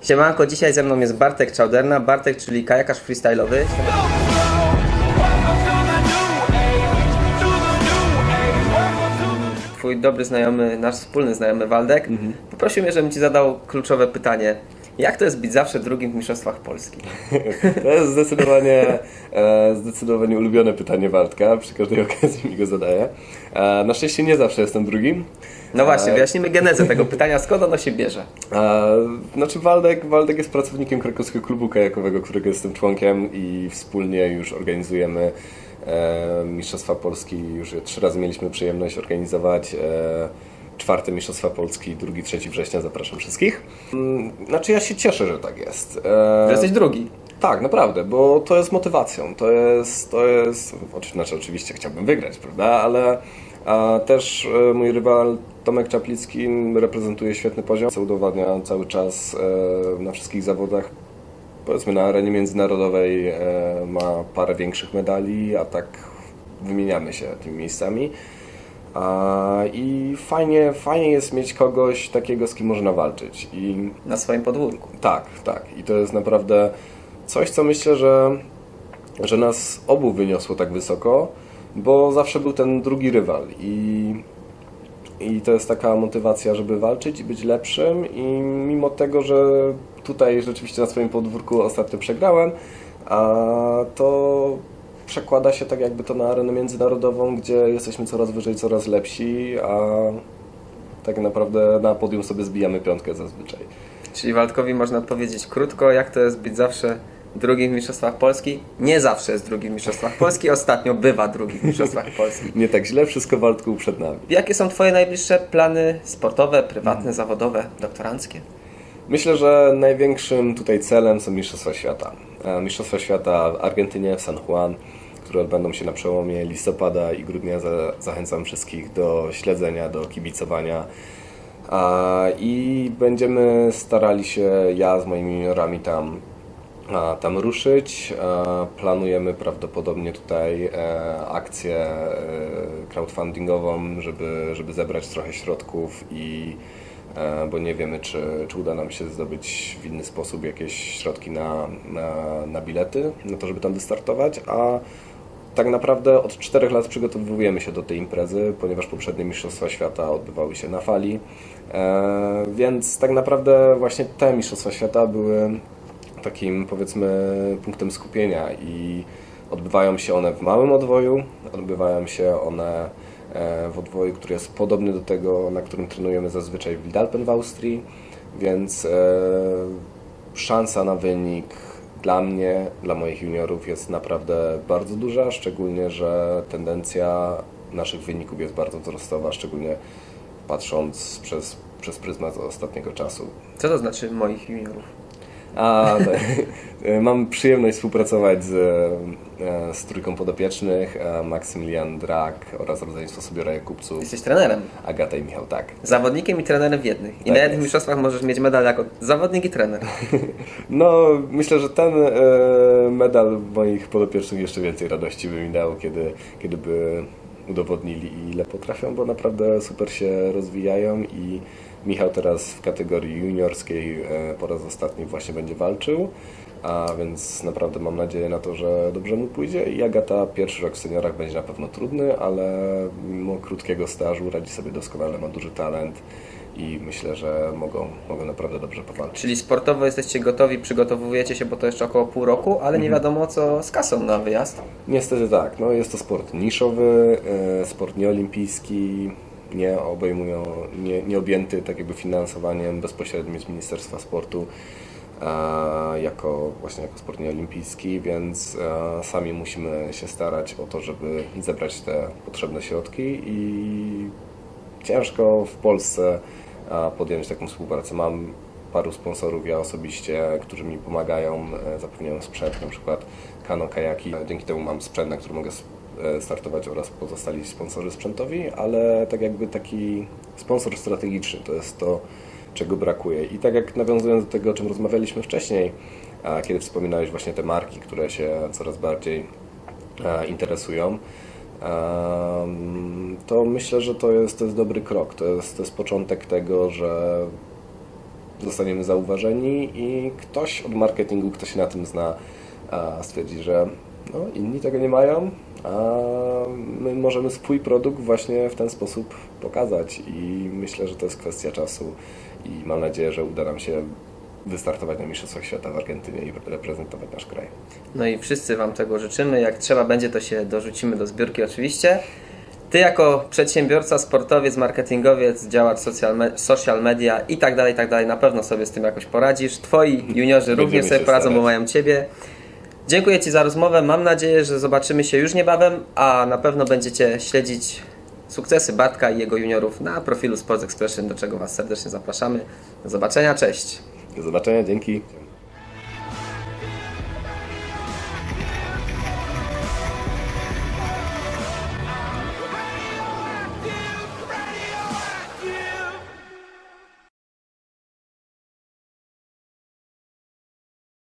Siemanko, dzisiaj ze mną jest Bartek Czauderna. Bartek, czyli kajakarz freestyle'owy. Twój dobry znajomy, nasz wspólny znajomy Waldek poprosił mnie, żebym Ci zadał kluczowe pytanie. Jak to jest być zawsze drugim w Mistrzostwach Polski? To jest zdecydowanie ulubione pytanie Waldka, przy każdej okazji mi go zadaje. Na szczęście nie zawsze jestem drugim. No właśnie, wyjaśnimy genezę tego pytania, skąd ono się bierze. Znaczy Waldek jest pracownikiem krakowskiego klubu kajakowego, którego jestem członkiem i wspólnie już organizujemy Mistrzostwa Polski. Już 3 razy mieliśmy przyjemność organizować. 4. Mistrzostwa Polski, 2-3 września, zapraszam wszystkich. Znaczy ja się cieszę, że tak jest. Że jesteś drugi. Tak, naprawdę, bo to jest motywacją. Znaczy oczywiście chciałbym wygrać, prawda, ale też mój rywal Tomek Czaplicki reprezentuje świetny poziom. Udowadnia cały czas na wszystkich zawodach. Powiedzmy na arenie międzynarodowej ma parę większych medali, a tak wymieniamy się tymi miejscami. I fajnie jest mieć kogoś takiego, z kim można walczyć. Na swoim podwórku. Tak. I to jest naprawdę coś, co myślę, że nas obu wyniosło tak wysoko, bo zawsze był ten drugi rywal. I to jest taka motywacja, żeby walczyć i być lepszym. I mimo tego, że tutaj rzeczywiście na swoim podwórku ostatnio przegrałem, to przekłada się tak jakby to na arenę międzynarodową, gdzie jesteśmy coraz wyżej, coraz lepsi, a tak naprawdę na podium sobie zbijamy piątkę zazwyczaj. Czyli Waldkowi można odpowiedzieć krótko, jak to jest być zawsze drugim w Mistrzostwach Polski. Nie zawsze jest drugim w Mistrzostwach Polski, ostatnio bywa drugim w Mistrzostwach Polski. Nie tak źle, wszystko Waldku przed nami. Jakie są Twoje najbliższe plany sportowe, prywatne, zawodowe, doktoranckie? Myślę, że największym tutaj celem są Mistrzostwa Świata. Mistrzostwa Świata w Argentynie, w San Juan, które odbędą się na przełomie listopada i grudnia. Zachęcam wszystkich do śledzenia, do kibicowania. I będziemy starali się, ja z moimi juniorami tam ruszyć. Planujemy prawdopodobnie tutaj akcję crowdfundingową, żeby zebrać trochę środków bo nie wiemy, czy uda nam się zdobyć w inny sposób jakieś środki na bilety, na to, żeby tam wystartować, a tak naprawdę od 4 lat przygotowujemy się do tej imprezy, ponieważ poprzednie Mistrzostwa Świata odbywały się na fali, więc tak naprawdę właśnie te Mistrzostwa Świata były takim, powiedzmy, punktem skupienia i odbywają się one w małym odwoju, odbywają się one w odwoju, który jest podobny do tego, na którym trenujemy zazwyczaj w Lidalpen w Austrii, więc szansa na wynik dla mnie, dla moich juniorów jest naprawdę bardzo duża, szczególnie, że tendencja naszych wyników jest bardzo wzrostowa, szczególnie patrząc przez pryzmat ostatniego czasu. Co to znaczy moich juniorów? Mam przyjemność współpracować z trójką podopiecznych, Maksymilian Drak oraz rodzeństwo Sobiora Jakubców. Jesteś trenerem. Agata i Michał, tak. Zawodnikiem i trenerem w jednych. I Tak nawet w jest. mistrzostwach możesz mieć medal jako zawodnik i trener. No, myślę, że ten medal moich podopiecznych jeszcze więcej radości by mi dał, kiedy by udowodnili, ile potrafią, bo naprawdę super się rozwijają i Michał teraz w kategorii juniorskiej po raz ostatni właśnie będzie walczył, a więc naprawdę mam nadzieję na to, że dobrze mu pójdzie i Agata pierwszy rok w seniorach będzie na pewno trudny, ale mimo krótkiego stażu radzi sobie doskonale, ma duży talent i myślę, że mogą naprawdę dobrze powalczyć. Czyli sportowo jesteście gotowi, przygotowujecie się, bo to jeszcze około pół roku, ale nie wiadomo co z kasą na wyjazd. Niestety tak, no jest to sport niszowy, sport nieolimpijski, nie objęty tak jakby finansowaniem bezpośrednim z Ministerstwa Sportu jako sport nieolimpijski, więc sami musimy się starać o to, żeby zebrać te potrzebne środki i ciężko w Polsce podjąć taką współpracę. Mam paru sponsorów, ja osobiście, którzy mi pomagają, zapewniają sprzęt, na przykład Kano Kajaki. Dzięki temu mam sprzęt, na który mogę startować oraz pozostali sponsorzy sprzętowi, ale tak jakby taki sponsor strategiczny to jest to, czego brakuje. I tak jak nawiązując do tego, o czym rozmawialiśmy wcześniej, kiedy wspominałeś właśnie te marki, które się coraz bardziej interesują, to myślę, że to jest dobry krok. To jest początek tego, że zostaniemy zauważeni i ktoś od marketingu, kto się na tym zna, stwierdzi, że no, inni tego nie mają, a my możemy swój produkt właśnie w ten sposób pokazać i myślę, że to jest kwestia czasu i mam nadzieję, że uda nam się wystartować na Mistrzostwach Świata w Argentynie i reprezentować nasz kraj. No i wszyscy Wam tego życzymy. Jak trzeba będzie, to się dorzucimy do zbiórki oczywiście. Ty jako przedsiębiorca, sportowiec, marketingowiec, działacz social media i tak dalej, na pewno sobie z tym jakoś poradzisz. Twoi juniorzy również sobie się poradzą, bo starać. mają Ciebie. Dziękuję Ci za rozmowę. Mam nadzieję, że zobaczymy się już niebawem, a na pewno będziecie śledzić sukcesy Bartka i jego juniorów na profilu Sports Expression, do czego Was serdecznie zapraszamy. Do zobaczenia, cześć! Do zobaczenia, dzięki.